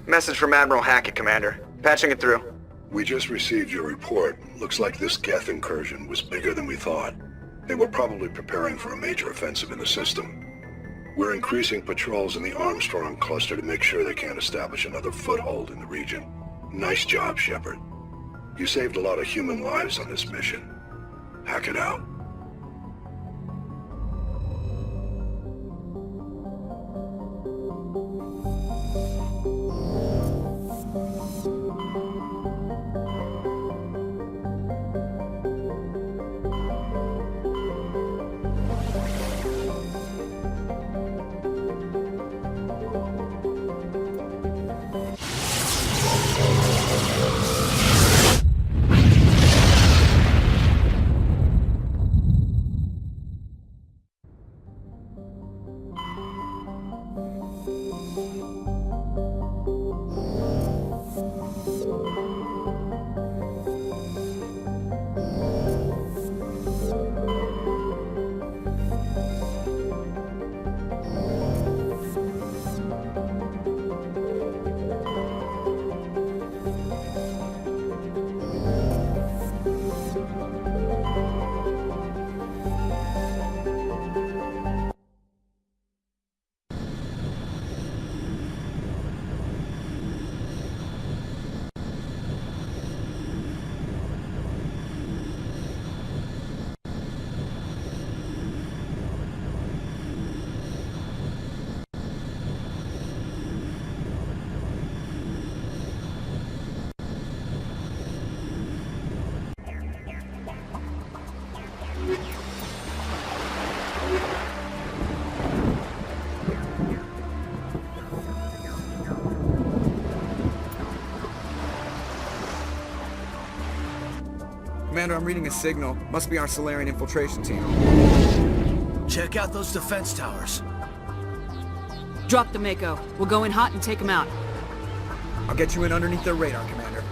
Message from Admiral Hackett, Commander. Patching it through. We just received your report. Looks like this Geth incursion was bigger than we thought. They were probably preparing for a major offensive in the system. We're increasing patrols in the Armstrong cluster to make sure they can't establish another foothold in the region. Nice job, Shepard. You saved a lot of human lives on this mission. Hack it out. Commander, I'm reading a signal. Must be our Solarian infiltration team. Check out those defense towers. Drop the Mako. We'll go in hot and take them out. I'll get you in underneath their radar, Commander.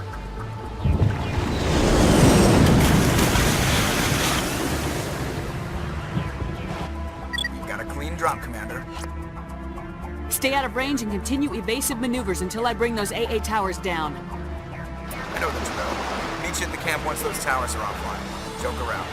We've got a clean drop, Commander. Stay out of range and continue evasive maneuvers until I bring those AA towers down. I know the drill. Meet you at the camp once those towers are offline. Joke around.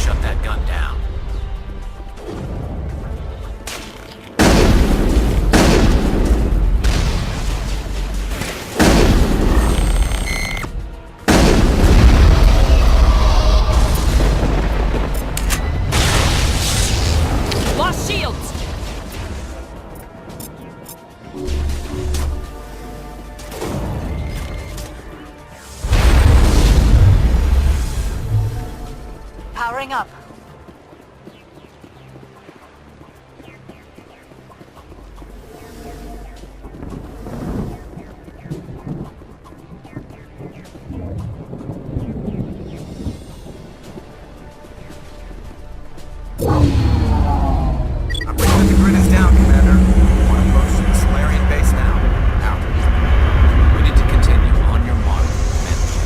shut that gun down. Lost shields! Powering up. I'm reading that the grid is down, Commander. I want to approach the Solarian base now. Out. We need to continue on your mark, Commander.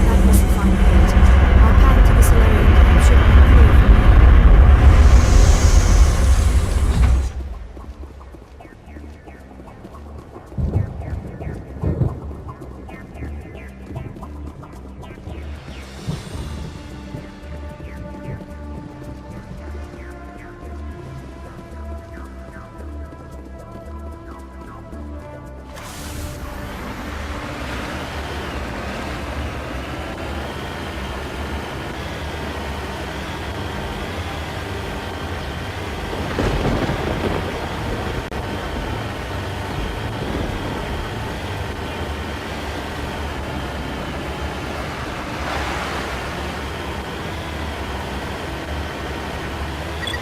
That was a fine hit. Our path to the Solarian camp should be clear from here.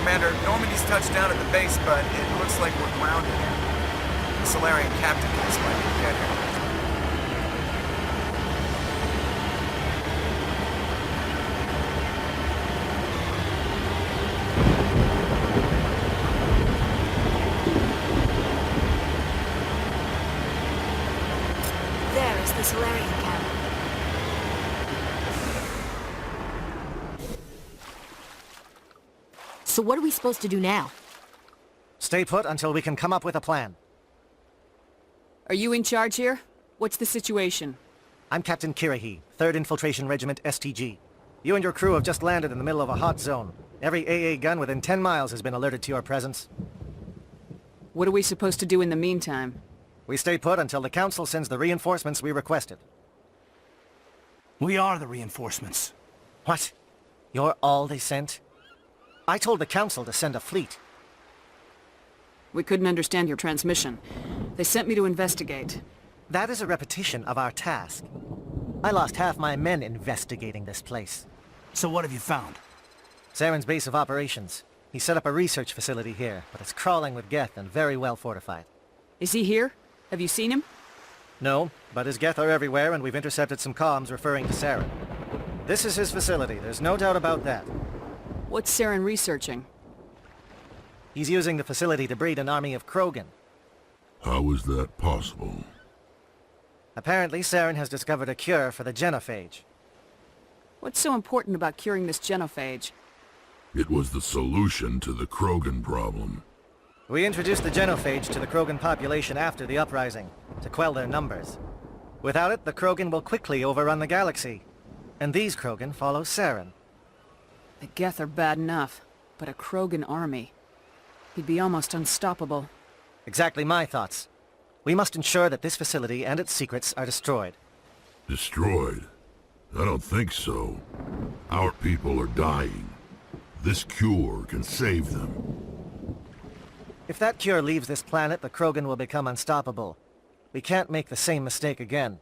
Commander, Normandy's touched down at the base, but it looks like we're grounded here. The Solarian captain can explain when we get here. There is the Solarian camp. So what are we supposed to do now? Stay put until we can come up with a plan. Are you in charge here? What's the situation? I'm Captain Kirahi, 3rd Infiltration Regiment STG. You and your crew have just landed in the middle of a hot zone. Every AA gun within 10 miles has been alerted to your presence. What are we supposed to do in the meantime? We stay put until the Council sends the reinforcements we requested. We are the reinforcements. What? You're all they sent? I told the Council to send a fleet. We couldn't understand your transmission. They sent me to investigate. That is a repetition of our task. I lost half my men investigating this place. So what have you found? Saren's base of operations. He set up a research facility here, but it's crawling with Geth and very well fortified. Is he here? Have you seen him? No, but his Geth are everywhere and we've intercepted some comms referring to Saren. This is his facility, there's no doubt about that. What's Saren researching? He's using the facility to breed an army of Krogan. How is that possible? Apparently, Saren has discovered a cure for the genophage. What's so important about curing this genophage? It was the solution to the Krogan problem. We introduced the genophage to the Krogan population after the uprising, to quell their numbers. Without it, the Krogan will quickly overrun the galaxy. And these Krogan follow Saren. The Geth are bad enough, but a Krogan army. He'd be almost unstoppable. Exactly my thoughts. We must ensure that this facility and its secrets are destroyed. Destroyed? I don't think so. Our people are dying. This cure can save them. If that cure leaves this planet, the Krogan will become unstoppable. We can't make the same mistake again.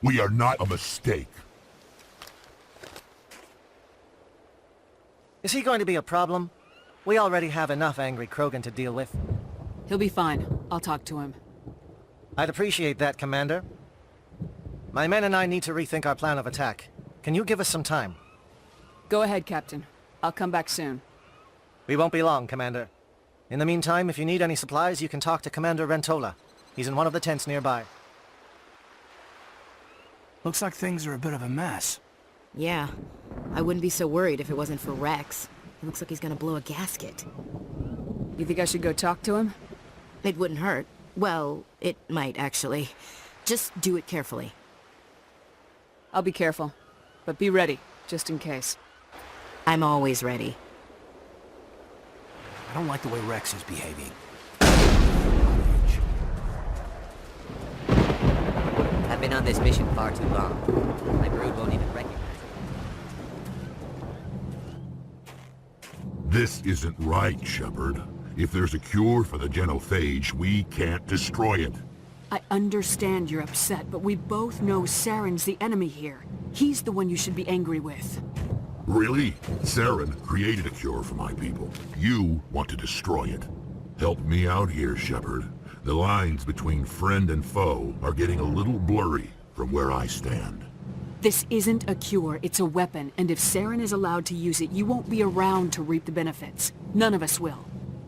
We are not a mistake. Is he going to be a problem? We already have enough angry Krogan to deal with. He'll be fine. I'll talk to him. I'd appreciate that, Commander. My men and I need to rethink our plan of attack. Can you give us some time? Go ahead, Captain. I'll come back soon. We won't be long, Commander. In the meantime, if you need any supplies, you can talk to Commander Rentola. He's in one of the tents nearby. Looks like things are a bit of a mess. Yeah. I wouldn't be so worried if it wasn't for Rex. It looks like he's gonna blow a gasket. You think I should go talk to him? It wouldn't hurt. Well, it might, actually. Just do it carefully. I'll be careful. But be ready, just in case. I'm always ready. I don't like the way Rex is behaving. I've been on this mission far too long. My brood won't even recognize it. This isn't right, Shepard. If there's a cure for the genophage, we can't destroy it. I understand you're upset, but we both know Saren's the enemy here. He's the one you should be angry with. Really? Saren created a cure for my people. You want to destroy it. Help me out here, Shepard. The lines between friend and foe are getting a little blurry from where I stand. This isn't a cure, it's a weapon, and if Saren is allowed to use it, you won't be around to reap the benefits. None of us will.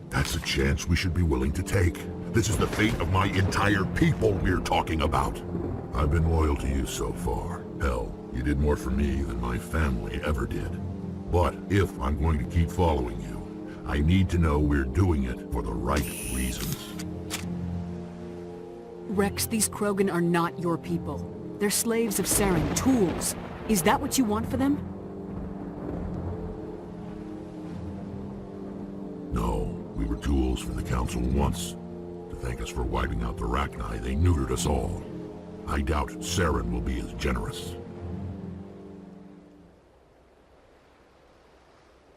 That's a chance we should be willing to take. This is the fate of my entire people we're talking about. I've been loyal to you so far. Hell, you did more for me than my family ever did. But if I'm going to keep following you, I need to know we're doing it for the right reasons. Rex, these Krogan are not your people. They're slaves of Saren, tools. Is that what you want for them? No, we were tools for the Council once. To thank us for wiping out the Rachni, they neutered us all. I doubt Saren will be as generous.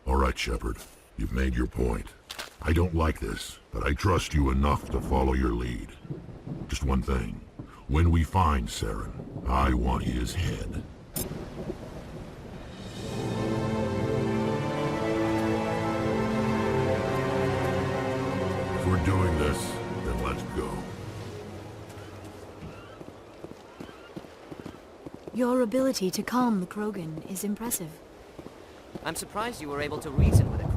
All right, Shepard. You've made your point. I don't like this, but I trust you enough to follow your lead. Just one thing. When we find Saren, I want his head. If we're doing this, then let's go. Your ability to calm the Krogan is impressive. I'm surprised you were able to reason with a Krogan.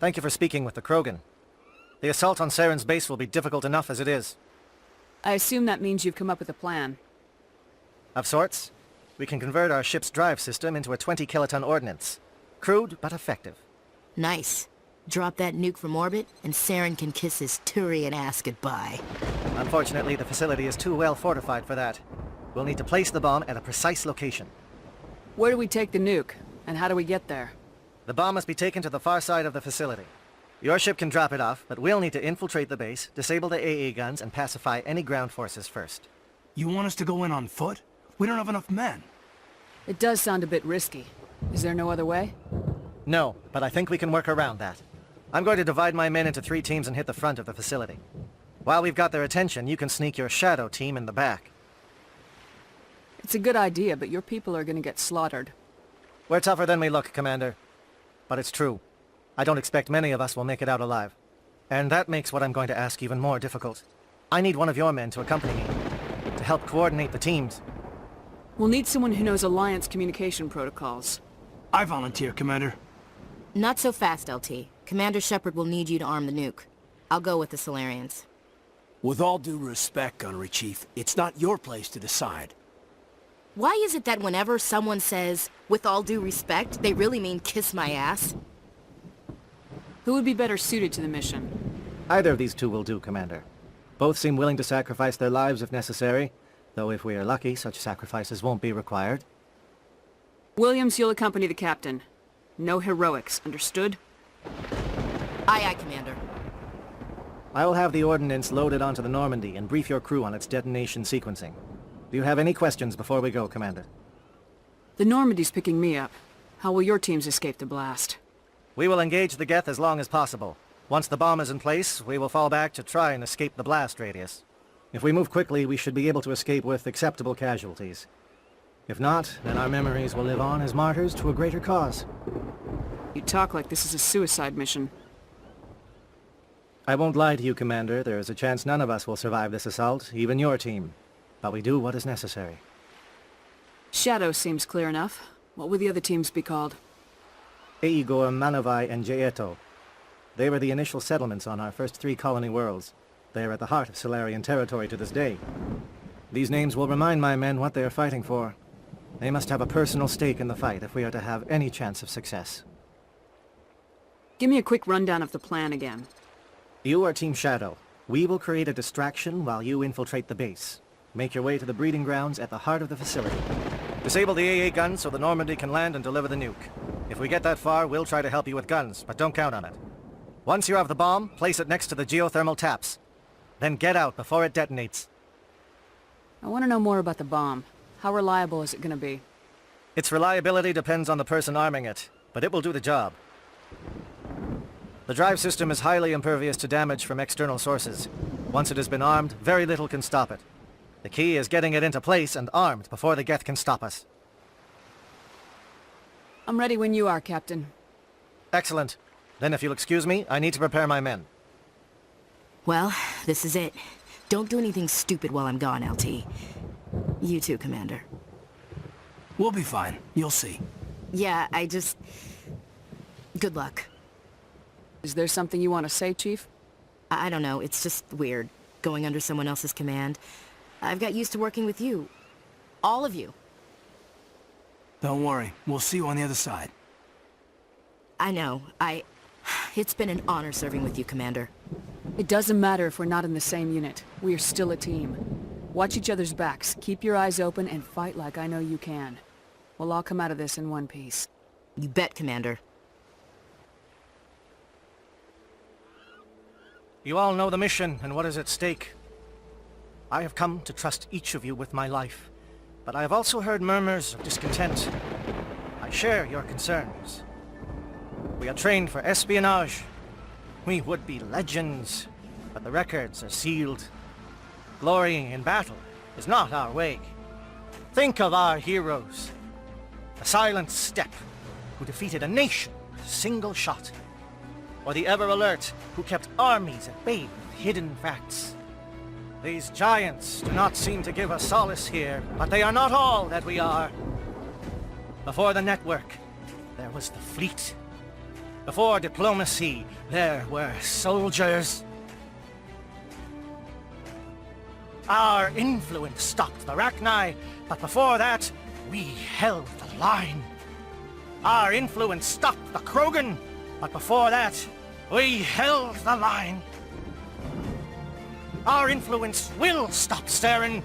Thank you for speaking with the Krogan. The assault on Saren's base will be difficult enough as it is. I assume that means you've come up with a plan. Of sorts. We can convert our ship's drive system into a 20-kiloton ordnance. Crude, but effective. Nice. Drop that nuke from orbit, and Saren can kiss his Turian ass goodbye. Unfortunately, the facility is too well fortified for that. We'll need to place the bomb at a precise location. Where do we take the nuke? And how do we get there? The bomb must be taken to the far side of the facility. Your ship can drop it off, but we'll need to infiltrate the base, disable the AA guns, and pacify any ground forces first. You want us to go in on foot? We don't have enough men. It does sound a bit risky. Is there no other way? No, but I think we can work around that. I'm going to divide my men into 3 teams and hit the front of the facility. While we've got their attention, you can sneak your shadow team in the back. It's a good idea, but your people are gonna get slaughtered. We're tougher than we look, Commander. But it's true. I don't expect many of us will make it out alive. And that makes what I'm going to ask even more difficult. I need one of your men to accompany me, to help coordinate the teams. We'll need someone who knows Alliance communication protocols. I volunteer, Commander. Not so fast, LT. Commander Shepard will need you to arm the nuke. I'll go with the Solarians. With all due respect, Gunnery Chief, it's not your place to decide. Why is it that whenever someone says, with all due respect, they really mean kiss my ass? Who would be better suited to the mission? Either of these 2 will do, Commander. Both seem willing to sacrifice their lives if necessary, though if we are lucky, such sacrifices won't be required. Williams, you'll accompany the captain. No heroics, understood? Aye, aye, Commander. I will have the ordnance loaded onto the Normandy and brief your crew on its detonation sequencing. Do you have any questions before we go, Commander? The Normandy's picking me up. How will your teams escape the blast? We will engage the Geth as long as possible. Once the bomb is in place, we will fall back to try and escape the blast radius. If we move quickly, we should be able to escape with acceptable casualties. If not, then our memories will live on as martyrs to a greater cause. You talk like this is a suicide mission. I won't lie to you, Commander. There is a chance none of us will survive this assault, even your team. But we do what is necessary. Shadow seems clear enough. What would the other teams be called? Igor, Manovai, and Jaeto. They were the initial settlements on our first 3 colony worlds. They are at the heart of Solarian territory to this day. These names will remind my men what they are fighting for. They must have a personal stake in the fight if we are to have any chance of success. Give me a quick rundown of the plan again. You are Team Shadow. We will create a distraction while you infiltrate the base. Make your way to the breeding grounds at the heart of the facility. Disable the AA guns so the Normandy can land and deliver the nuke. If we get that far, we'll try to help you with guns, but don't count on it. Once you have the bomb, place it next to the geothermal taps. Then get out before it detonates. I want to know more about the bomb. How reliable is it going to be? Its reliability depends on the person arming it, but it will do the job. The drive system is highly impervious to damage from external sources. Once it has been armed, very little can stop it. The key is getting it into place and armed before the Geth can stop us. I'm ready when you are, Captain. Excellent. Then if you'll excuse me, I need to prepare my men. Well, this is it. Don't do anything stupid while I'm gone, LT. You too, Commander. We'll be fine. You'll see. Yeah, Good luck. Is there something you want to say, Chief? I don't know, it's just weird, going under someone else's command. I've got used to working with you. All of you. Don't worry. We'll see you on the other side. I know. It's been an honor serving with you, Commander. It doesn't matter if we're not in the same unit. We are still a team. Watch each other's backs, keep your eyes open, and fight like I know you can. We'll all come out of this in one piece. You bet, Commander. You all know the mission and what is at stake. I have come to trust each of you with my life, but I have also heard murmurs of discontent. I share your concerns. We are trained for espionage. We would be legends, but the records are sealed. Glorying in battle is not our way. Think of our heroes. The Silent Step, who defeated a nation with a single shot. Or the Ever Alert, who kept armies at bay with hidden facts. These giants do not seem to give us solace here, but they are not all that we are. Before the network, there was the fleet. Before diplomacy, there were soldiers. Our influence stopped the Rachni, but before that, we held the line. Our influence stopped the Krogan, but before that, we held the line. Our influence will stop Saren.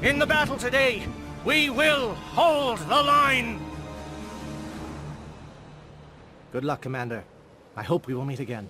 In the battle today, we will hold the line. Good luck, Commander. I hope we will meet again.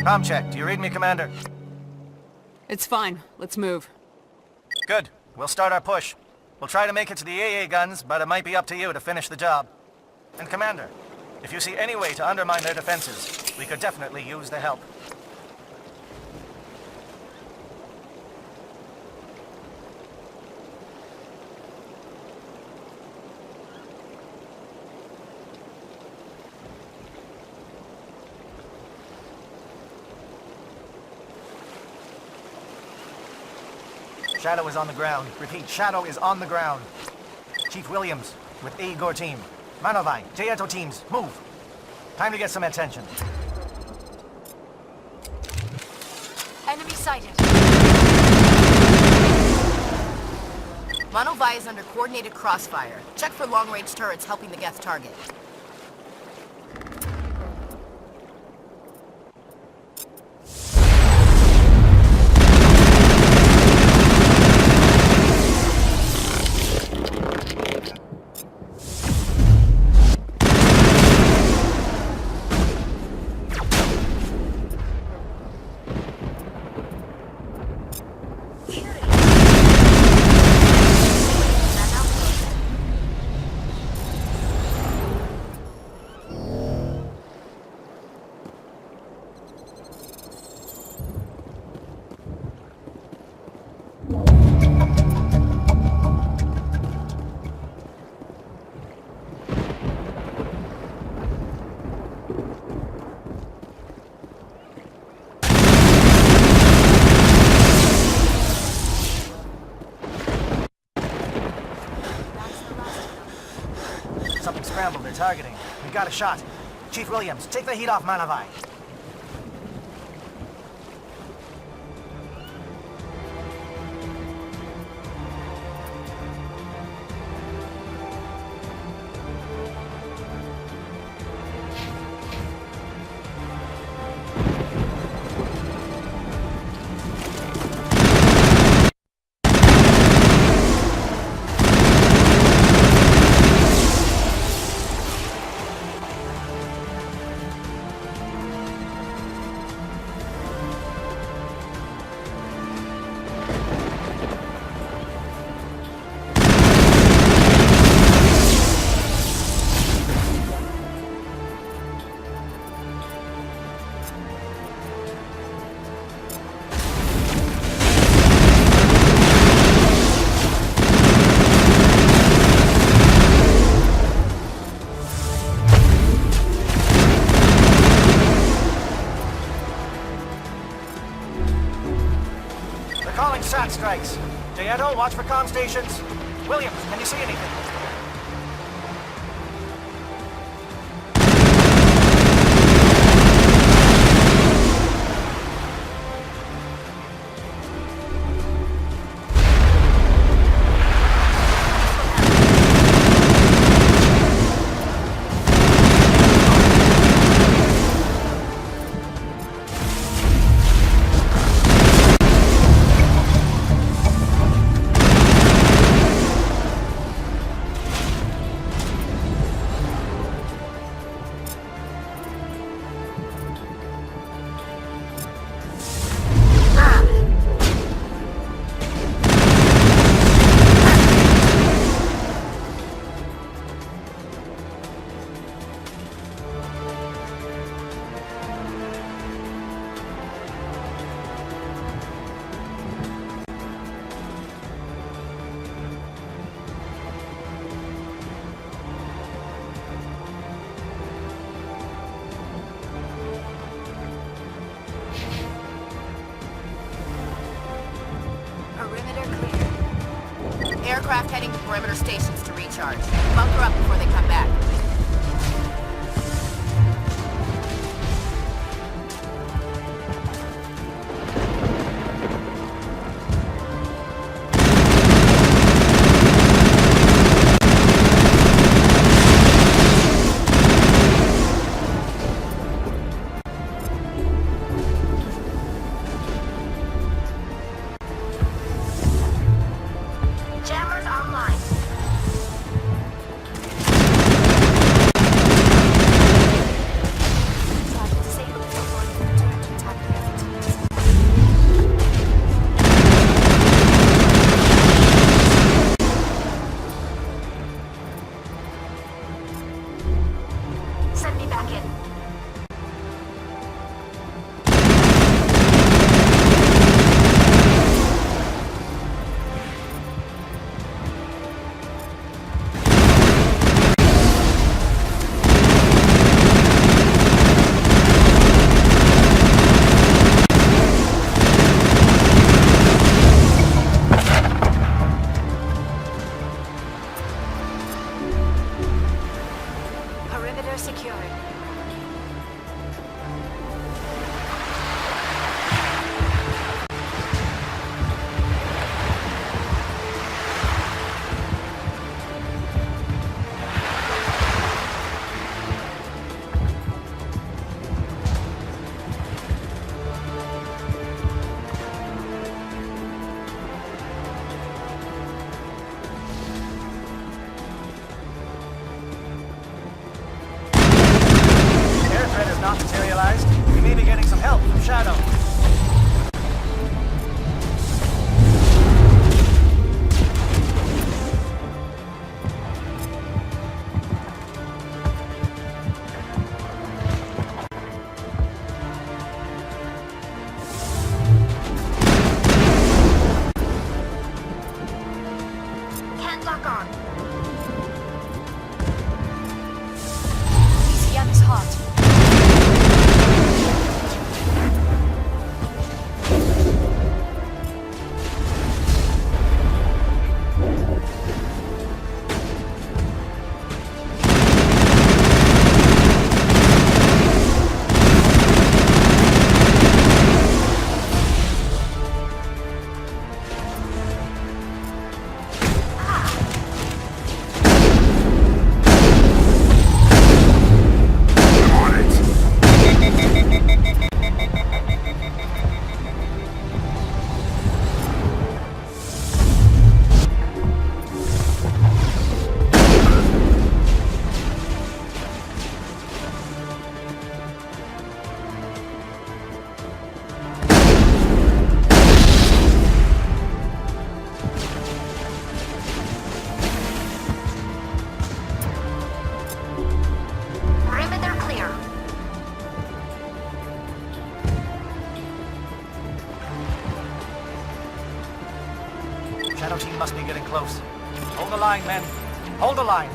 Com check. Do you read me, Commander? It's fine. Let's move. Good. We'll start our push. We'll try to make it to the AA guns, but it might be up to you to finish the job. And Commander, if you see any way to undermine their defenses, we could definitely use the help. Shadow is on the ground. Repeat, Shadow is on the ground. Chief Williams, with Igor team. Manovai, Jaeto teams, move. Time to get some attention. Enemy sighted. Manovai is under coordinated crossfire. Check for long-range turrets helping the Geth target. Something scrambled their targeting. We got a shot. Chief Williams, take the heat off Manovai. Calling SAT strikes. Jaeto, watch for comm stations. Williams, can you see anything? aircraft heading to perimeter stations to recharge. Bunker up before they come back. Jammers online. Try to disable it before you return to attack the entities. Send me back in. Perimeter secured. Air threat has not materialized. We may be getting some help from Shadow. Can't lock on. ECM is hot. Perimeter clear. Shadow team must be getting close. Hold the line, men. Hold the line.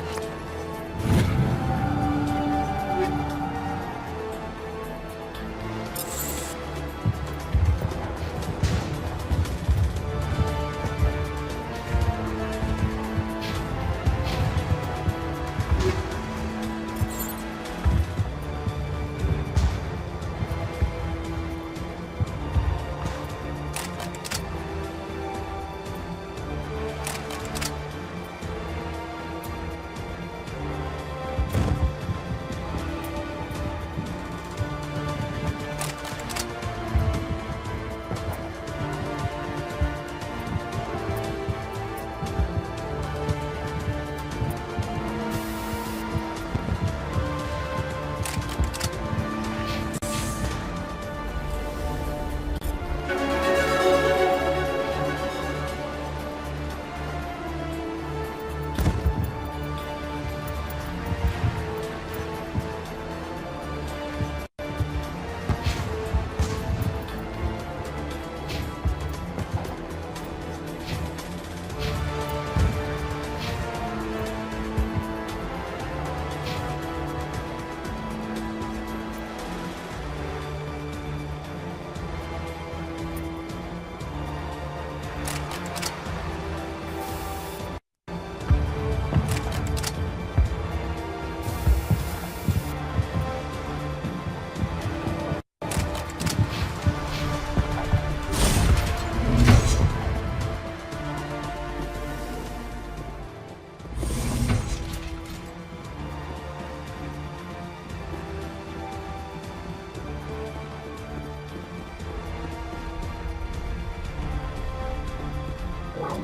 hall.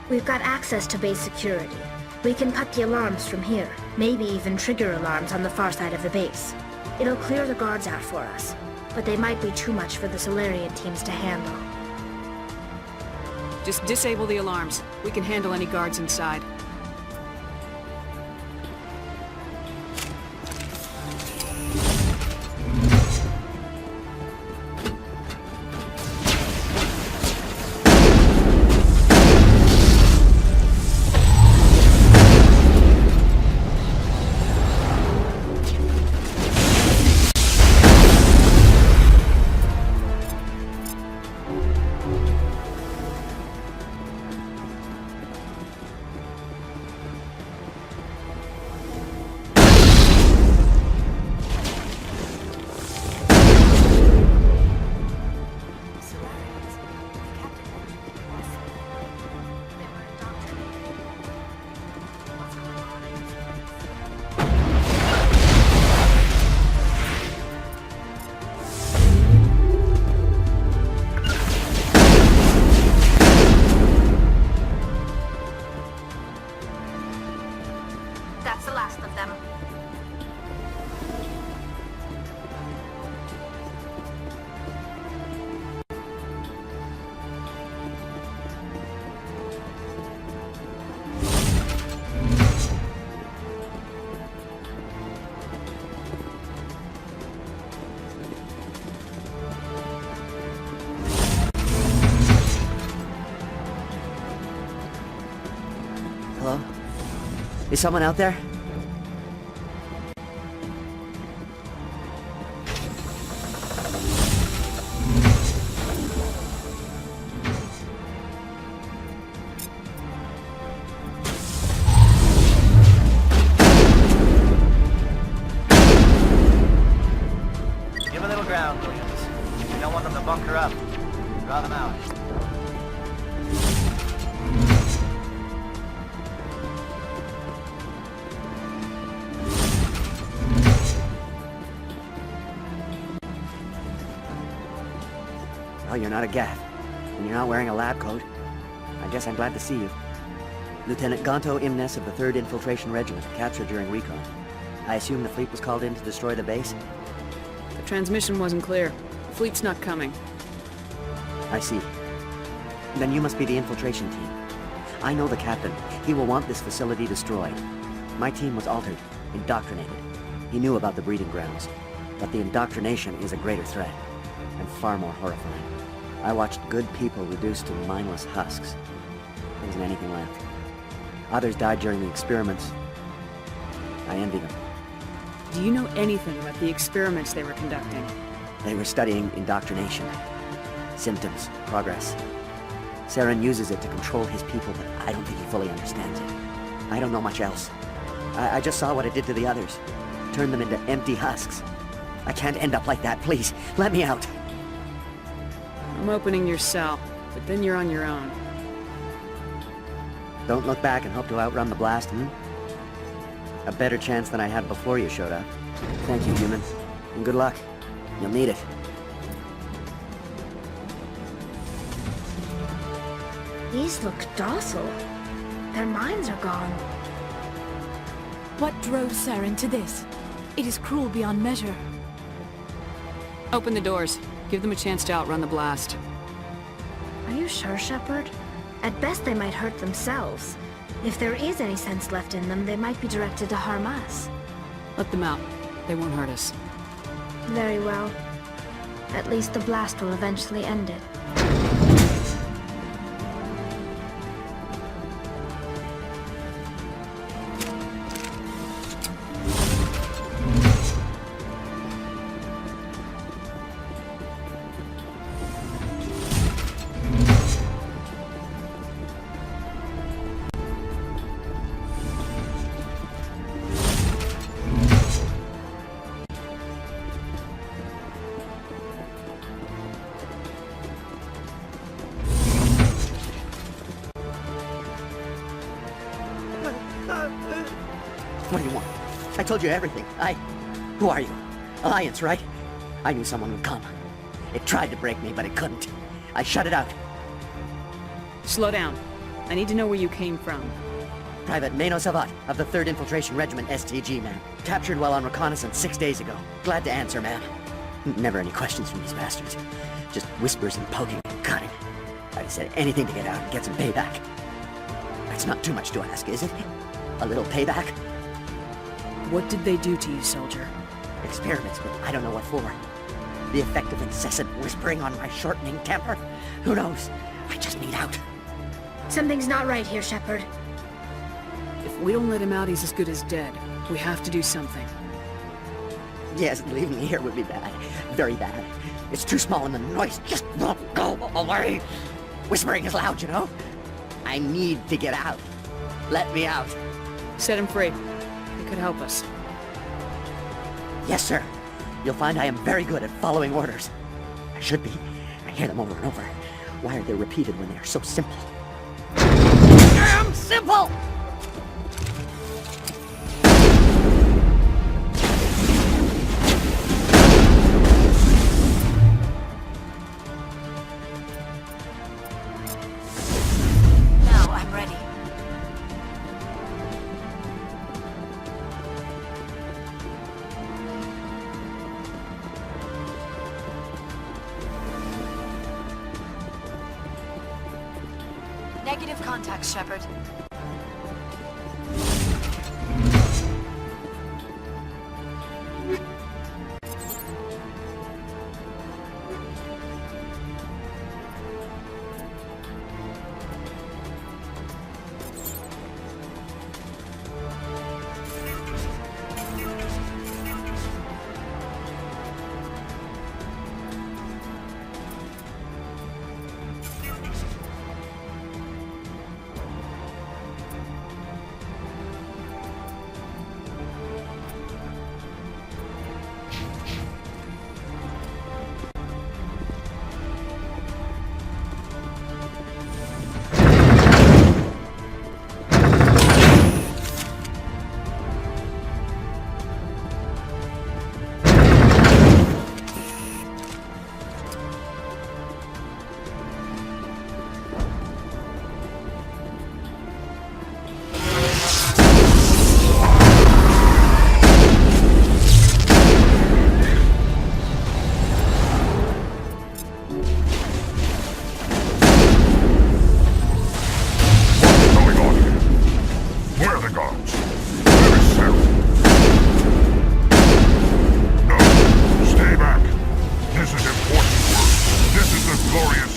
We've got access to base security. We can put the alarms from here, maybe even trigger alarms on the far side of the base. It'll clear the guards out for us, but they might be too much for the Solarian teams to handle. Just disable the alarms. We can handle any guards inside. That's the last of them. Hello? Is someone out there? Give a little ground, Williams. You don't want them to bunker up. Draw them out. Well, you're not a Gath, and you're not wearing a lab coat. I guess I'm glad to see you. Lieutenant Gonto Imnes of the 3rd Infiltration Regiment, captured during recon. I assume the fleet was called in to destroy the base? The transmission wasn't clear. The fleet's not coming. I see. Then you must be the infiltration team. I know the captain. He will want this facility destroyed. My team was altered, indoctrinated. He knew about the breeding grounds. But the indoctrination is a greater threat, and far more horrifying. I watched good people reduced to mindless husks. There wasn't anything left. Others died during the experiments. I envy them. Do you know anything about the experiments they were conducting? They were studying indoctrination. Symptoms, progress. Saren uses it to control his people, but I don't think he fully understands it. I don't know much else. I just saw what it did to the others. Turned them into empty husks. I can't end up like that, please. Let me out. I'm opening your cell, but then you're on your own. Don't look back and hope to outrun the blast, A better chance than I had before you showed up. Thank you, human. And good luck. You'll need it. These look docile. Their minds are gone. What drove Saren to this? It is cruel beyond measure. Open the doors. Give them a chance to outrun the blast. Are you sure, Shepard? At best, they might hurt themselves. If there is any sense left in them, they might be directed to harm us. Let them out. They won't hurt us. Very well. At least the blast will eventually end it. What do you want? I told you everything. Who are you? Alliance, right? I knew someone would come. It tried to break me, but it couldn't. I shut it out. Slow down. I need to know where you came from. Private Mano Savat of the 3rd Infiltration Regiment STG, man. Captured while on reconnaissance 6 days ago. Glad to answer, man. Never any questions from these bastards. Just whispers and poking and cutting. I'd have said anything to get out and get some payback. That's not too much to ask, is it? A little payback? What did they do to you, soldier? Experiments, but I don't know what for. The effect of incessant whispering on my shortening temper? Who knows? I just need out. Something's not right here, Shepard. If we don't let him out, he's as good as dead. We have to do something. Yes, leaving me here would be bad. Very bad. It's too small and the noise just won't go away. Whispering is loud, you know? I need to get out. Let me out. Set him free. It could help us. Yes, sir. You'll find I am very good at following orders. I should be. I hear them over and over. Why are they repeated when they are so simple? Damn simple! Now I'm ready. Negative contact, Shepard.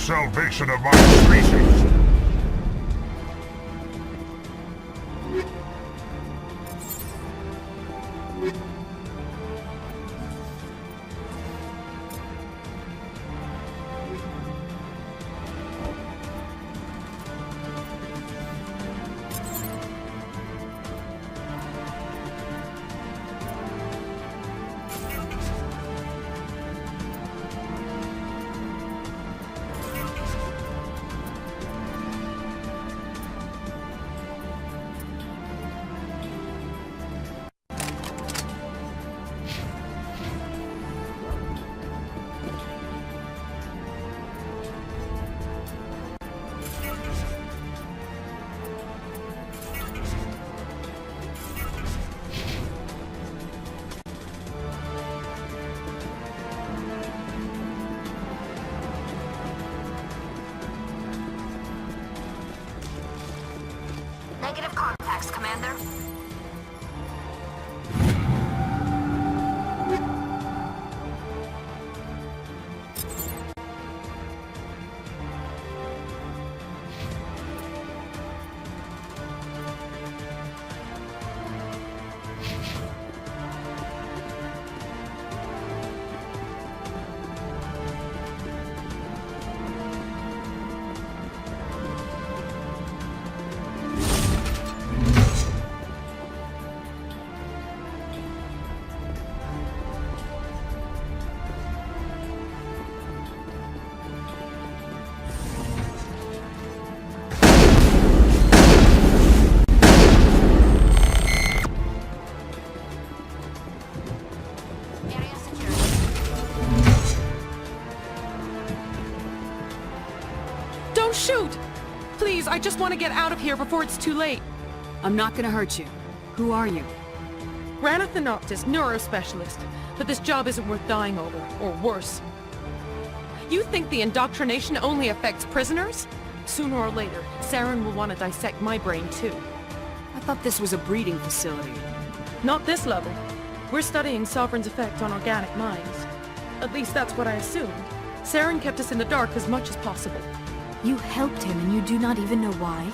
salvation of my species. Negative contacts, Commander. I just want to get out of here before it's too late. I'm not gonna hurt you. Who are you? Ranathanoptis, neurospecialist. But this job isn't worth dying over, or worse. You think the indoctrination only affects prisoners? Sooner or later, Saren will want to dissect my brain too. I thought this was a breeding facility. Not this level. We're studying Sovereign's effect on organic minds. At least that's what I assumed. Saren kept us in the dark as much as possible. You helped him and you do not even know why?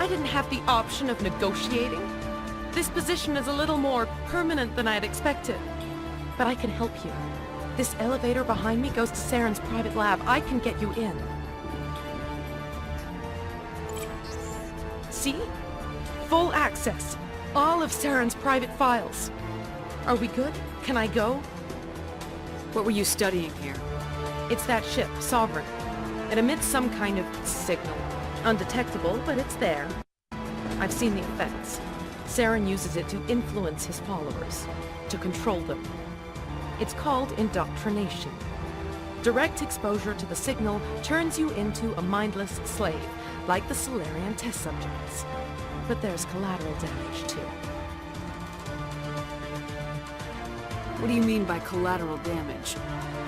I didn't have the option of negotiating. This position is a little more permanent than I had expected. But I can help you. This elevator behind me goes to Saren's private lab. I can get you in. See? Full access. All of Saren's private files. Are we good? Can I go? What were you studying here? It's that ship, Sovereign. It emits some kind of signal. Undetectable, but it's there. I've seen the effects. Saren uses it to influence his followers, to control them. It's called indoctrination. Direct exposure to the signal turns you into a mindless slave, like the Solarian test subjects. But there's collateral damage, too. What do you mean by collateral damage?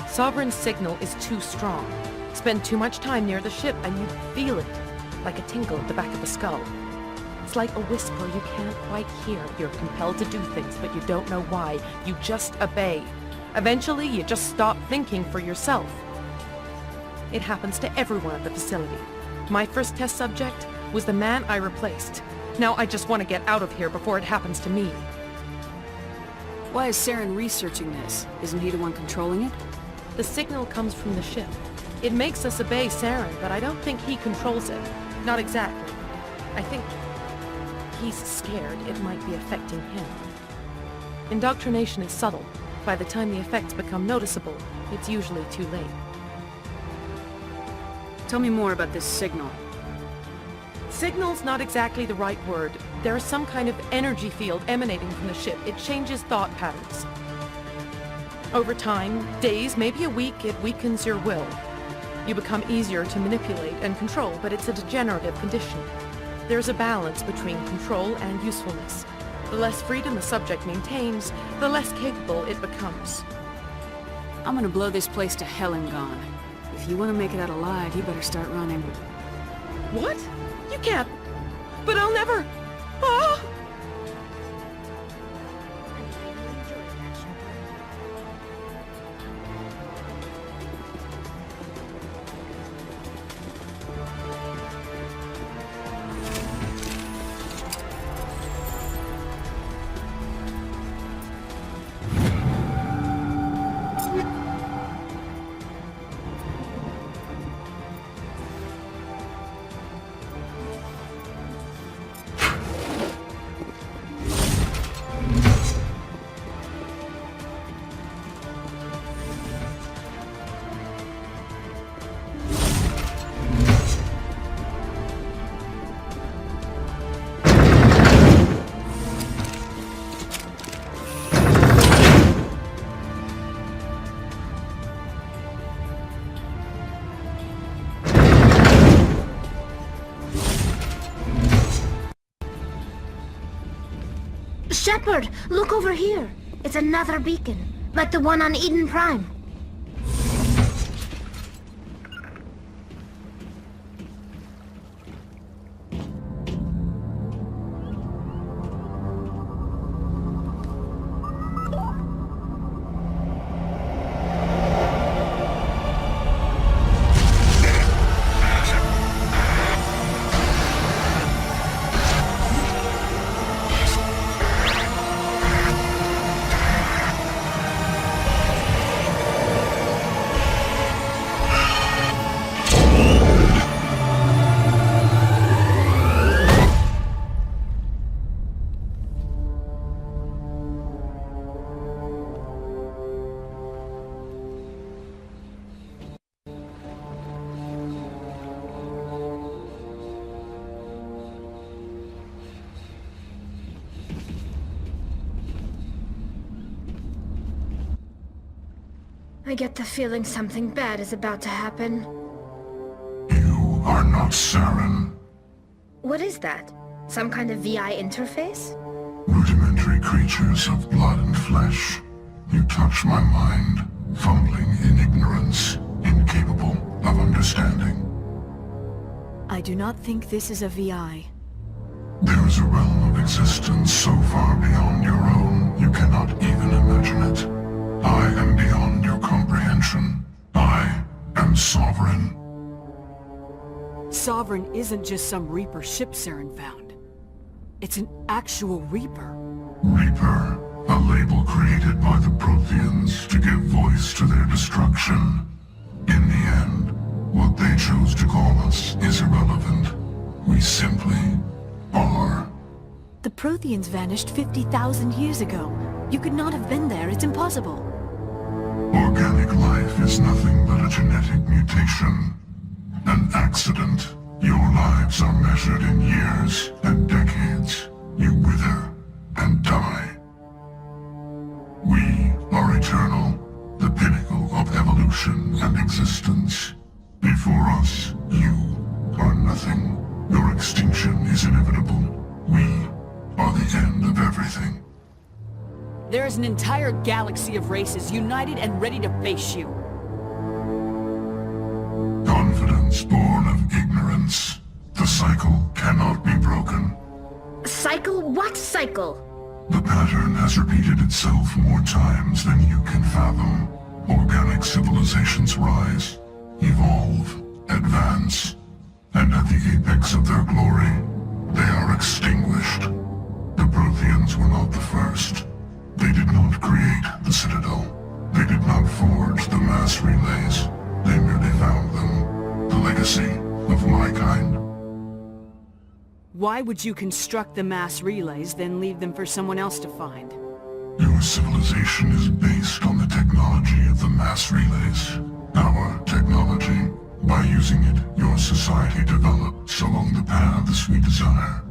Sovereign's signal is too strong. Spend too much time near the ship and you feel it, like a tingle at the back of the skull. It's like a whisper you can't quite hear. You're compelled to do things, but you don't know why. You just obey. Eventually, you just stop thinking for yourself. It happens to everyone at the facility. My first test subject was the man I replaced. Now I just want to get out of here before it happens to me. Why is Saren researching this? Isn't he the one controlling it? The signal comes from the ship. It makes us obey Saren, but I don't think he controls it. Not exactly. I think he's scared it might be affecting him. Indoctrination is subtle. By the time the effects become noticeable, it's usually too late. Tell me more about this signal. Signal's not exactly the right word. There is some kind of energy field emanating from the ship. It changes thought patterns. Over time, days, maybe a week, it weakens your will. You become easier to manipulate and control, but it's a degenerative condition. There's a balance between control and usefulness. The less freedom the subject maintains, the less capable it becomes. I'm gonna blow this place to hell and gone. If you want to make it out alive, you better start running. What? You can't. But I'll never. Ah! Shepard, look over here. It's another beacon, like the one on Eden Prime. I get the feeling something bad is about to happen. You are not Saren. What is that? Some kind of VI interface? Rudimentary creatures of blood and flesh. You touch my mind, fumbling in ignorance, incapable of understanding. I do not think this is a VI. There is a realm of existence so far beyond your own, you cannot even imagine it. I am beyond your comprehension. I am sovereign. Sovereign isn't just some Reaper ship Saren found. It's an actual Reaper. Reaper, a label created by the Protheans to give voice to their destruction. In the end, what they chose to call us is irrelevant. We simply are. The Protheans vanished 50,000 years ago. You could not have been there. It's impossible. Organic life is nothing but a genetic mutation. An accident. Your lives are measured in years and decades. You wither and die. We are eternal, the pinnacle of evolution and existence. Before us, you are nothing. Your extinction is inevitable. We are the end of everything. There is an entire galaxy of races united and ready to face you. Confidence born of ignorance. The cycle cannot be broken. Cycle? What cycle? The pattern has repeated itself more times than you can fathom. Organic civilizations rise, evolve, advance, and at the apex of their glory, they are extinguished. The Protheans were not the first. They did not create the Citadel. They did not forge the mass relays. They merely found them. The legacy of my kind. Why would you construct the mass relays, then leave them for someone else to find? Your civilization is based on the technology of the mass relays. Our technology. By using it, your society develops along the paths we desire.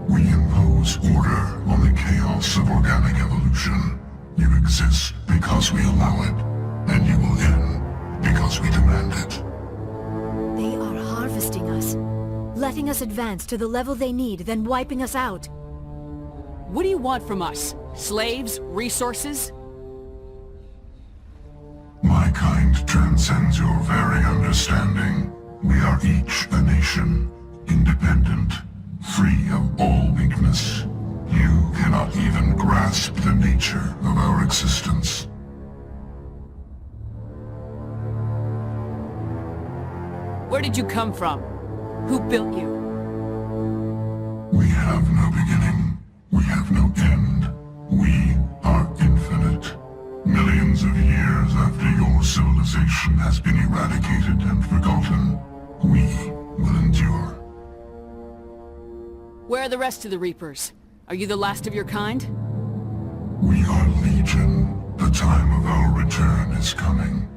We impose order on the chaos of organic evolution. You exist because we allow it, and you will end because we demand it. They are harvesting us, letting us advance to the level they need, then wiping us out. What do you want from us? Slaves? Resources? My kind transcends your very understanding. We are each a nation, independent, free of all weakness. You cannot even grasp the nature of our existence. Where did you come from? Who built you? We have no beginning. We have no end. We are infinite. Millions of years after your civilization has been eradicated and forgotten, we will endure. Where are the rest of the Reapers? Are you the last of your kind? We are legion. The time of our return is coming.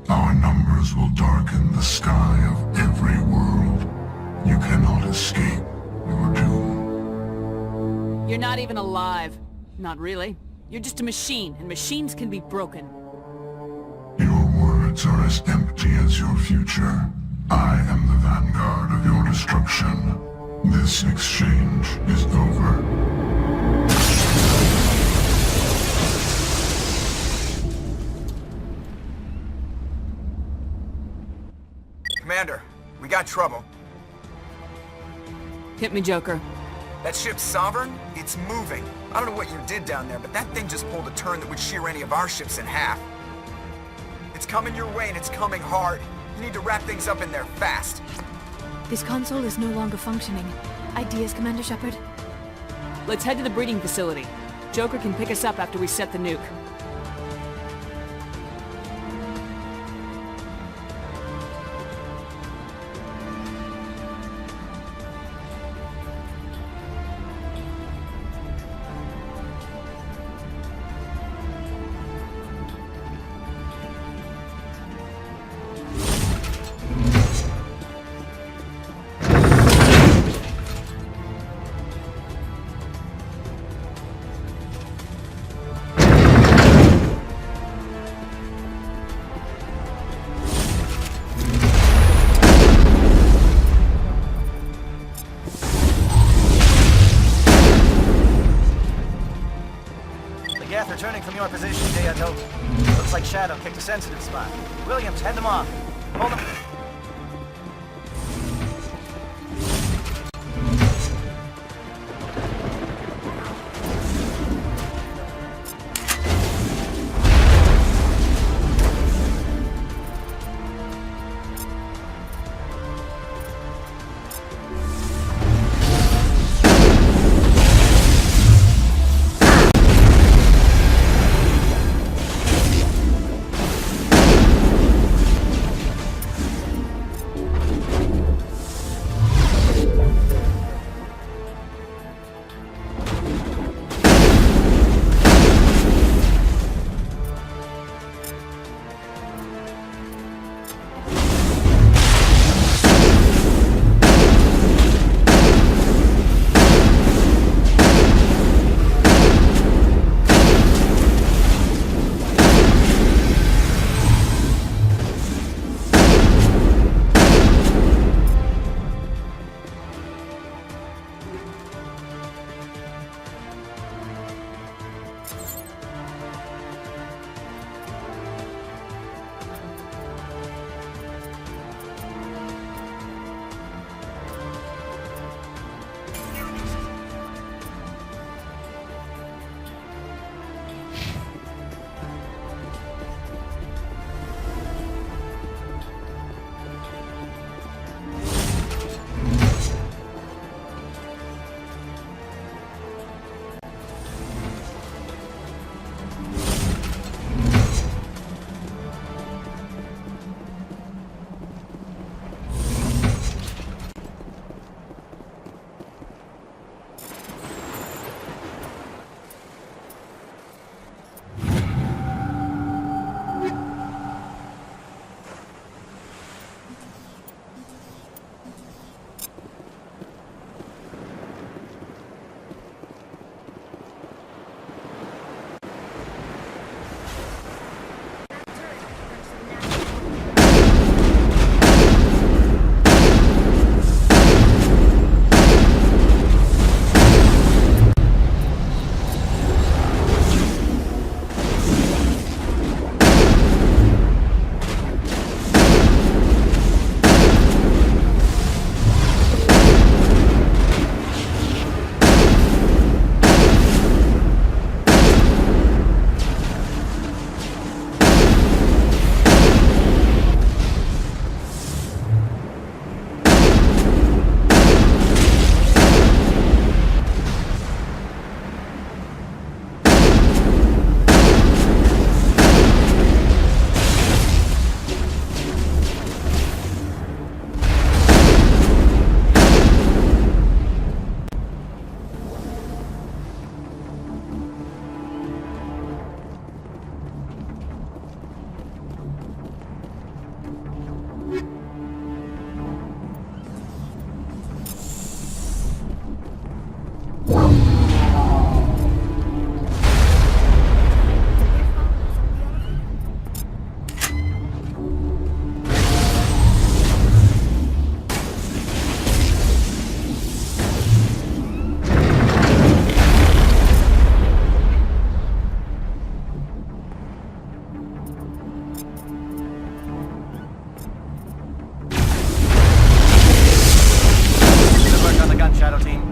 Our numbers will darken the sky of every world. You cannot escape your doom. You're not even alive. Not really. You're just a machine, and machines can be broken. Your words are as empty as your future. I am the vanguard of your destruction. This exchange is over. Commander, we got trouble. Hit me, Joker. That ship's Sovereign? It's moving. I don't know what you did down there, but that thing just pulled a turn that would shear any of our ships in half. It's coming your way, and it's coming hard. You need to wrap things up in there fast. This console is no longer functioning. Ideas, Commander Shepard? Let's head to the breeding facility. Joker can pick us up after we set the nuke. your position, Deoto. Looks like Shadow picked a sensitive spot. Williams, head them off. Hold them.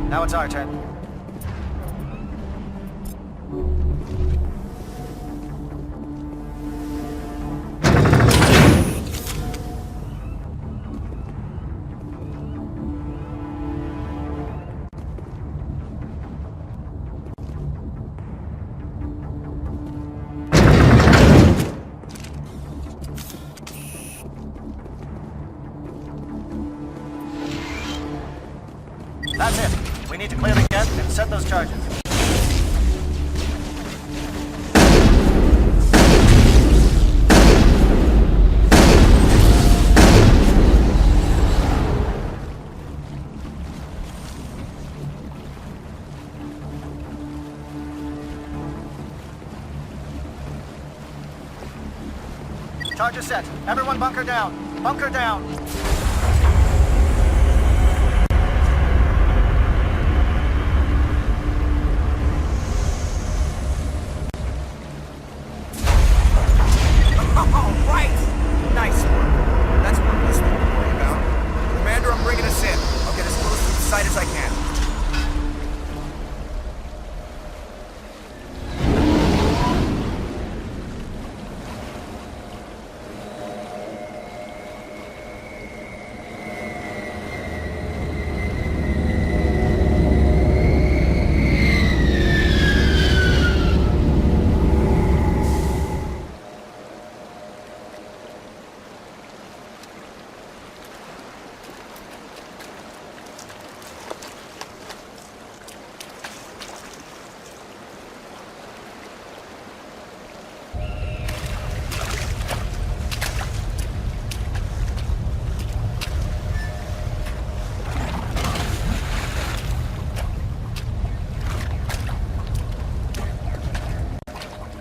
Now it's our turn. That's it. We need to clear the gate and set those charges. Charges set. Everyone bunker down. Bunker down.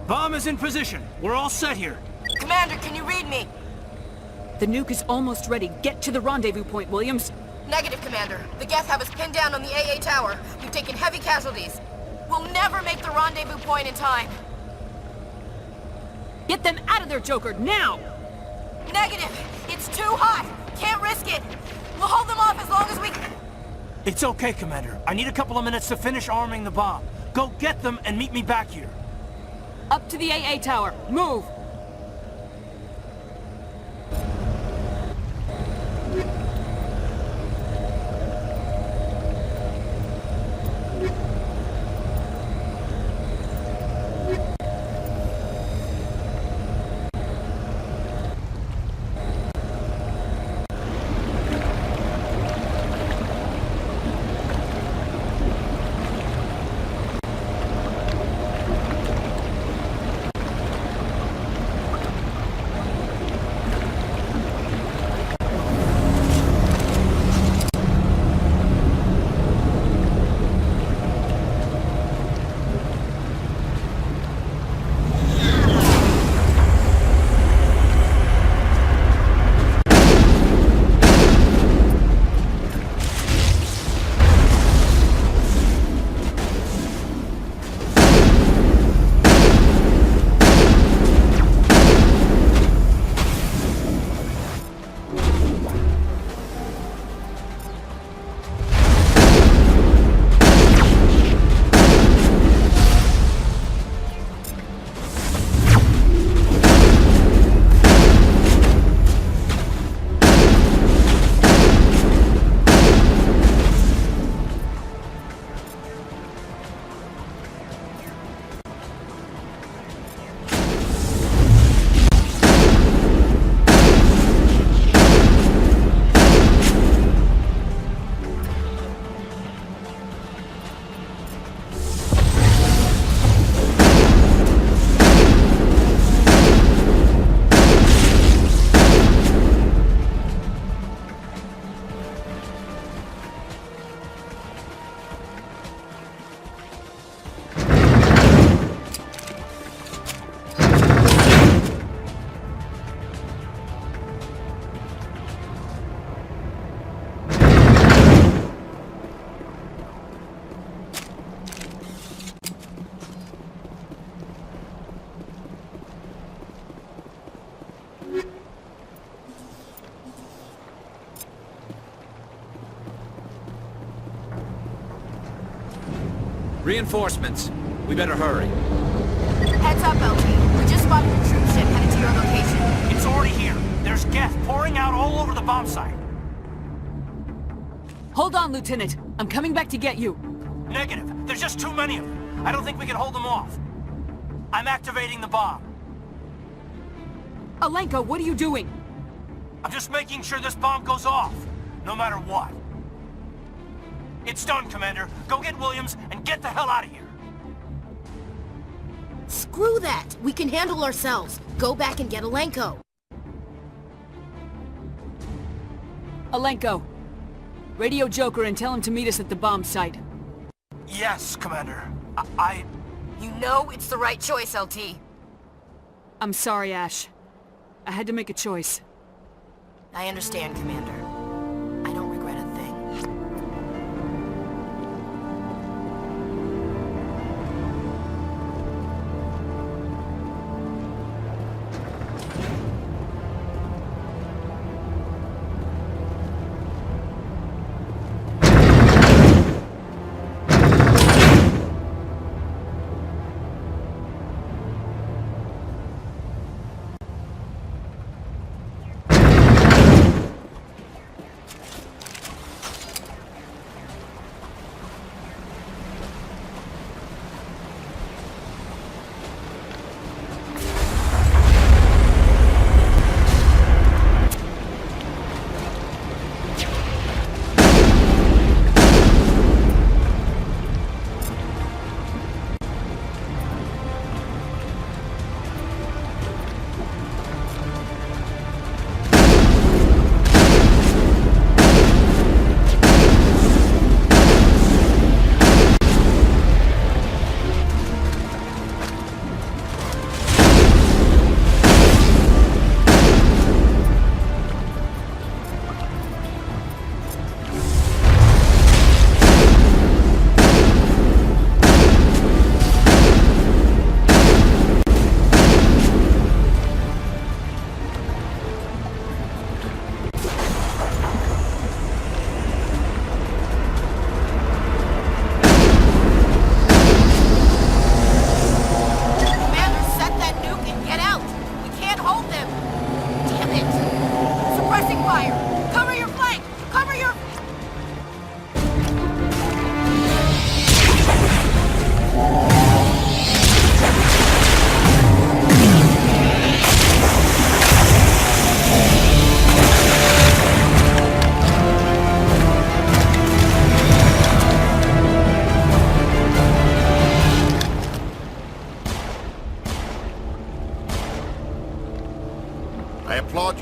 Bomb is in position. We're all set here. Commander, can you read me? The nuke is almost ready. Get to the rendezvous point, Williams. Negative, Commander. The Geth have us pinned down on the AA tower. We've taken heavy casualties. We'll never make the rendezvous point in time. Get them out of there, Joker, now! Negative! It's too hot! Can't risk it! We'll hold them off as long as we... It's okay, Commander. I need a couple of minutes to finish arming the bomb. Go get them and meet me back here. Up to the AA tower. Move! Reinforcements. We better hurry. Heads up, LT. We just spotted a troop ship headed to your location. It's already here. There's Geth pouring out all over the bomb site. Hold on, Lieutenant. I'm coming back to get you. Negative. There's just too many of them. I don't think we can hold them off. I'm activating the bomb. Alenka, what are you doing? I'm just making sure this bomb goes off, no matter what. It's done, Commander. Go get Williams and get the hell out of here. Screw that! We can handle ourselves. Go back and get Alenko. Alenko, radio Joker and tell him to meet us at the bomb site. Yes, Commander. You know it's the right choice, LT. I'm sorry, Ash. I had to make a choice. I understand, Commander. I don't regret a thing.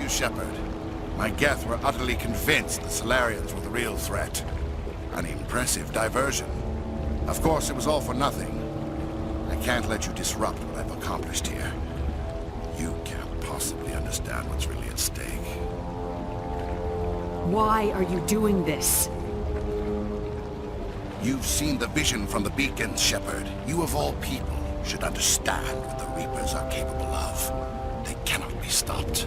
you, Shepard. My Geth were utterly convinced the Solarians were the real threat. An impressive diversion. Of course, it was all for nothing. I can't let you disrupt what I've accomplished here. You can't possibly understand what's really at stake. Why are you doing this? You've seen the vision from the beacons, Shepard. You of all people should understand what the Reapers are capable of. They cannot be stopped.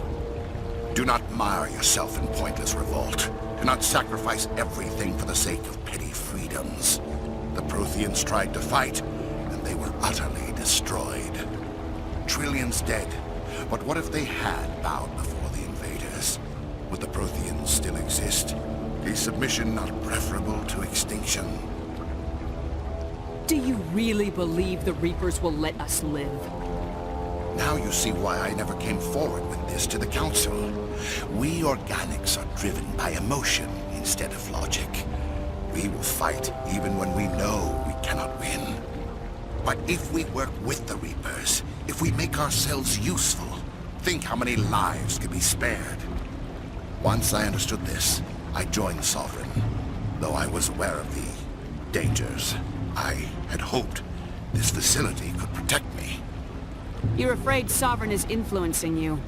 Do not mire yourself in pointless revolt. Do not sacrifice everything for the sake of petty freedoms. The Protheans tried to fight, and they were utterly destroyed. Trillions dead. But what if they had bowed before the invaders? Would the Protheans still exist? Is submission not preferable to extinction? Do you really believe the Reapers will let us live? Now you see why I never came forward with this to the Council. We organics are driven by emotion instead of logic. We will fight even when we know we cannot win. But if we work with the Reapers, if we make ourselves useful, think how many lives could be spared. Once I understood this, I joined Sovereign, though I was aware of the dangers. I had hoped this facility could protect me. You're afraid Sovereign is influencing you.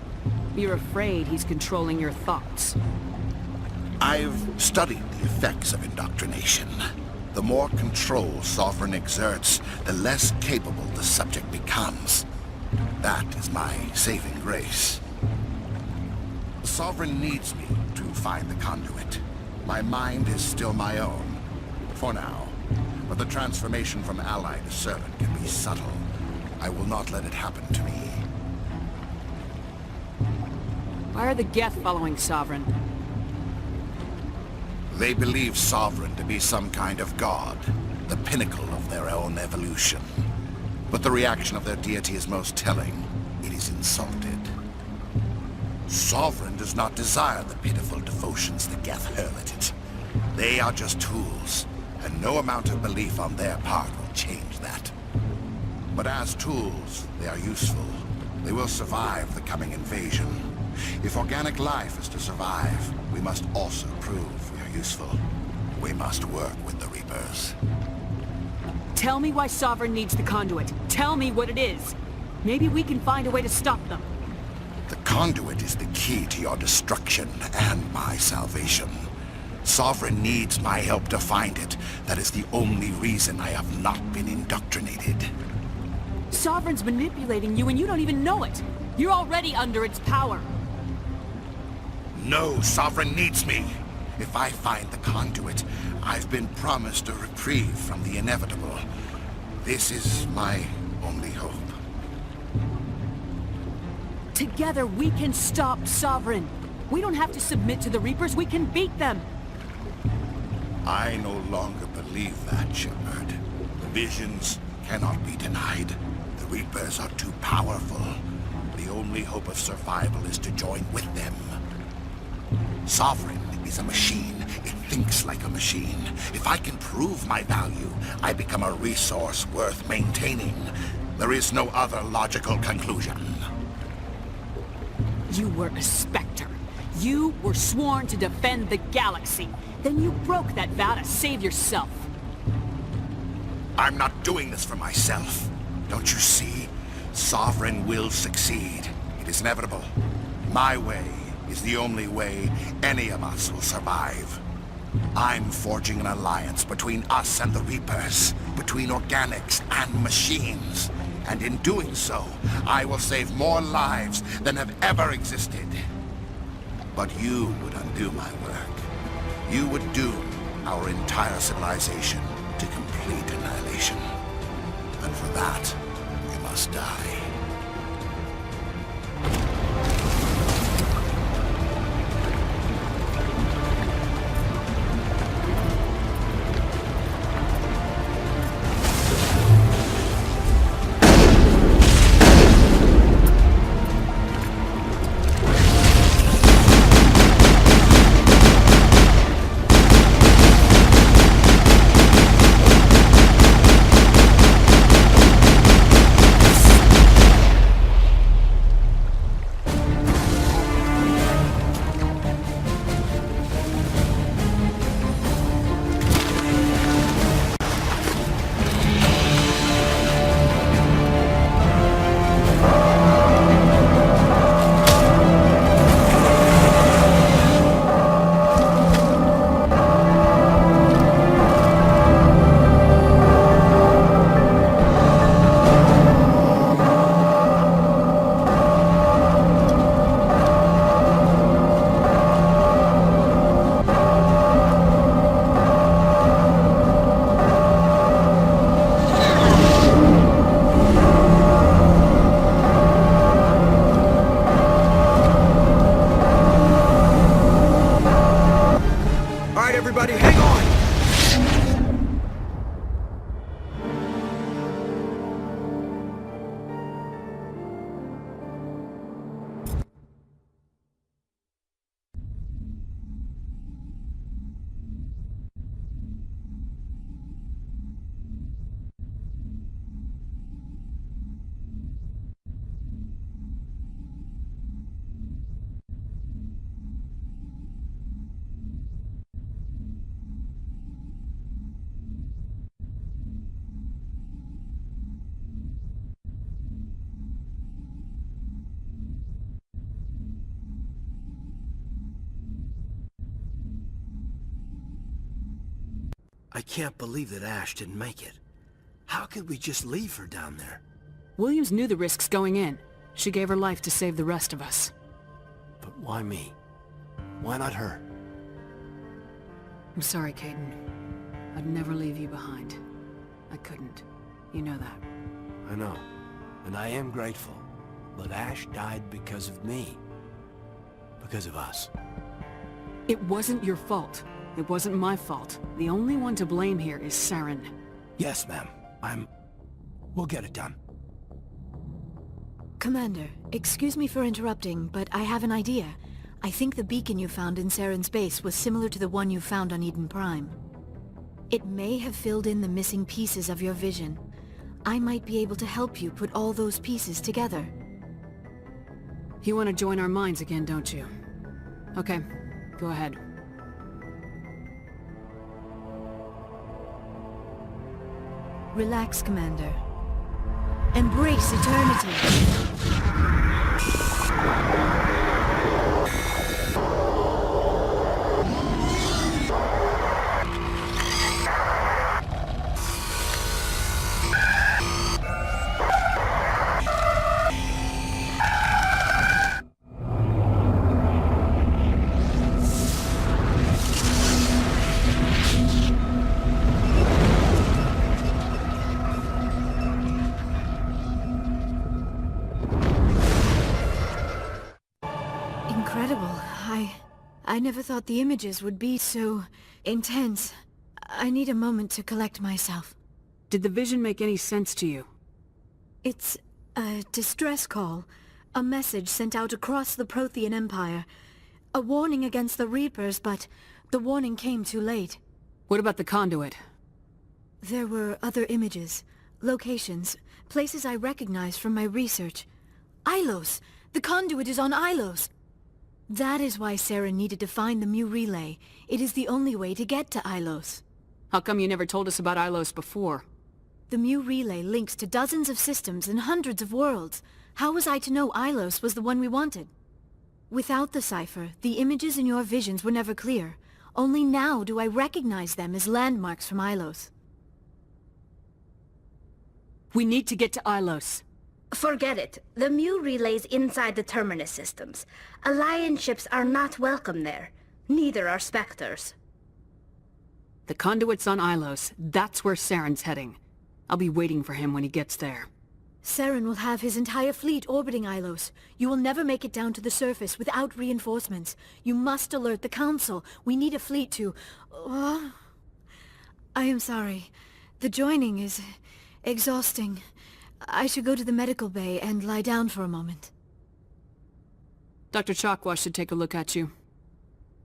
You're afraid he's controlling your thoughts. I've studied the effects of indoctrination. The more control Sovereign exerts, the less capable the subject becomes. That is my saving grace. Sovereign needs me to find the conduit. My mind is still my own, for now. But the transformation from ally to servant can be subtle. I will not let it happen to me. Why are the Geth following Sovereign? They believe Sovereign to be some kind of god, the pinnacle of their own evolution. But the reaction of their deity is most telling. It is insulted. Sovereign does not desire the pitiful devotions the Geth hurl at it. They are just tools, and no amount of belief on their part will change that. But as tools, they are useful. They will survive the coming invasion. If organic life is to survive, we must also prove we are useful. We must work with the Reapers. Tell me why Sovereign needs the conduit. Tell me what it is. Maybe we can find a way to stop them. The conduit is the key to your destruction and my salvation. Sovereign needs my help to find it. That is the only reason I have not been indoctrinated. Sovereign's manipulating you and you don't even know it. You're already under its power. No, Sovereign needs me. If I find the conduit, I've been promised a reprieve from the inevitable. This is my only hope. Together we can stop Sovereign. We don't have to submit to the Reapers, we can beat them. I no longer believe that, Shepard. Visions cannot be denied. The Reapers are too powerful. The only hope of survival is to join with them. Sovereign is a machine. It thinks like a machine. If I can prove my value, I become a resource worth maintaining. There is no other logical conclusion. You were a Spectre. You were sworn to defend the galaxy. Then you broke that vow to save yourself. I'm not doing this for myself. Don't you see? Sovereign will succeed. It is inevitable. My way is the only way any of us will survive. I'm forging an alliance between us and the Reapers, between organics and machines. And in doing so, I will save more lives than have ever existed. But you would undo my work. You would doom our entire civilization to complete annihilation. And for that, you must die. going! I can't believe that Ash didn't make it. How could we just leave her down there? Williams knew the risks going in. She gave her life to save the rest of us. But why me? Why not her? I'm sorry, Caden. I'd never leave you behind. I couldn't. You know that. I know. And I am grateful. But Ash died because of me. Because of us. It wasn't your fault. It wasn't my fault. The only one to blame here is Saren. Yes, ma'am. We'll get it done. Commander, excuse me for interrupting, but I have an idea. I think the beacon you found in Saren's base was similar to the one you found on Eden Prime. It may have filled in the missing pieces of your vision. I might be able to help you put all those pieces together. You want to join our minds again, don't you? Okay, go ahead. Relax, Commander. Embrace eternity. I never thought the images would be so intense. I need a moment to collect myself. Did the vision make any sense to you? It's a distress call. A message sent out across the Prothean Empire. A warning against the Reapers, but the warning came too late. What about the conduit? There were other images, locations, places I recognized from my research. Ilos! The conduit is on Ilos! That is why Saren needed to find the Mu Relay. It is the only way to get to Ilos. How come you never told us about Ilos before? The Mu Relay links to dozens of systems and hundreds of worlds. How was I to know Ilos was the one we wanted? Without the cipher, the images in your visions were never clear. Only now do I recognize them as landmarks from Ilos. We need to get to Ilos. Forget it. The Mu Relay's inside the Terminus systems. Alliance ships are not welcome there. Neither are Spectres. The conduit's on Ilos. That's where Saren's heading. I'll be waiting for him when he gets there. Saren will have his entire fleet orbiting Ilos. You will never make it down to the surface without reinforcements. You must alert the Council. We need a fleet to... I am sorry. The joining is exhausting. I should go to the medical bay and lie down for a moment. Dr. Chakwas should take a look at you.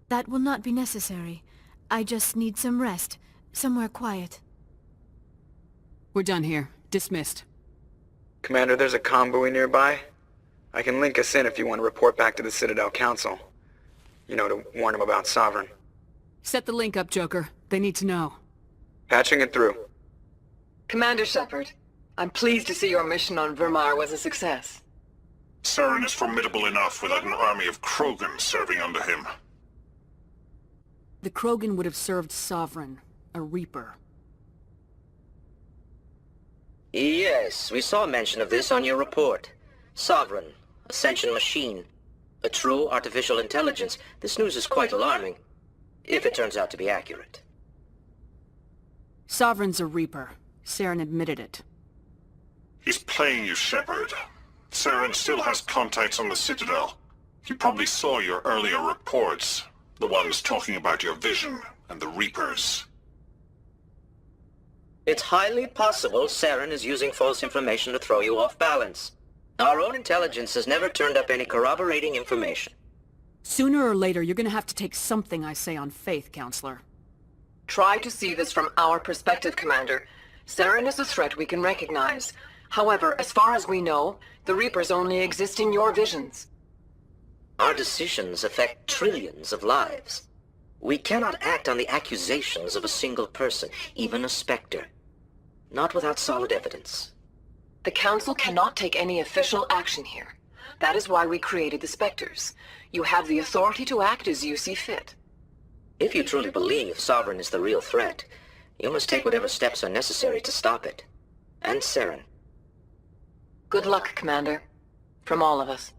That will not be necessary. I just need some rest. Somewhere quiet. We're done here. Dismissed. Commander, there's a comm buoy nearby. I can link us in if you want to report back to the Citadel Council. You know, to warn them about Sovereign. Set the link up, Joker. They need to know. Patching it through. Commander Shepard, I'm pleased to see your mission on Virmire was a success. Saren is formidable enough without an army of Krogan serving under him. The Krogan would have served Sovereign, a Reaper. Yes, we saw mention of this on your report. Sovereign, Ascension machine. A true artificial intelligence. This news is quite alarming, if it turns out to be accurate. Sovereign's a Reaper. Saren admitted it. He's playing you, Shepard. Saren still has contacts on the Citadel. He probably saw your earlier reports, the ones talking about your vision, and the Reapers. It's highly possible Saren is using false information to throw you off balance. Our own intelligence has never turned up any corroborating information. Sooner or later, you're gonna have to take something I say on faith, Counselor. Try to see this from our perspective, Commander. Saren is a threat we can recognize. However, as far as we know, the Reapers only exist in your visions. Our decisions affect trillions of lives. We cannot act on the accusations of a single person, even a Spectre. Not without solid evidence. The Council cannot take any official action here. That is why we created the Spectres. You have the authority to act as you see fit. If you truly believe Sovereign is the real threat, you must take whatever steps are necessary to stop it. And Saren. Good luck, Commander. From all of us.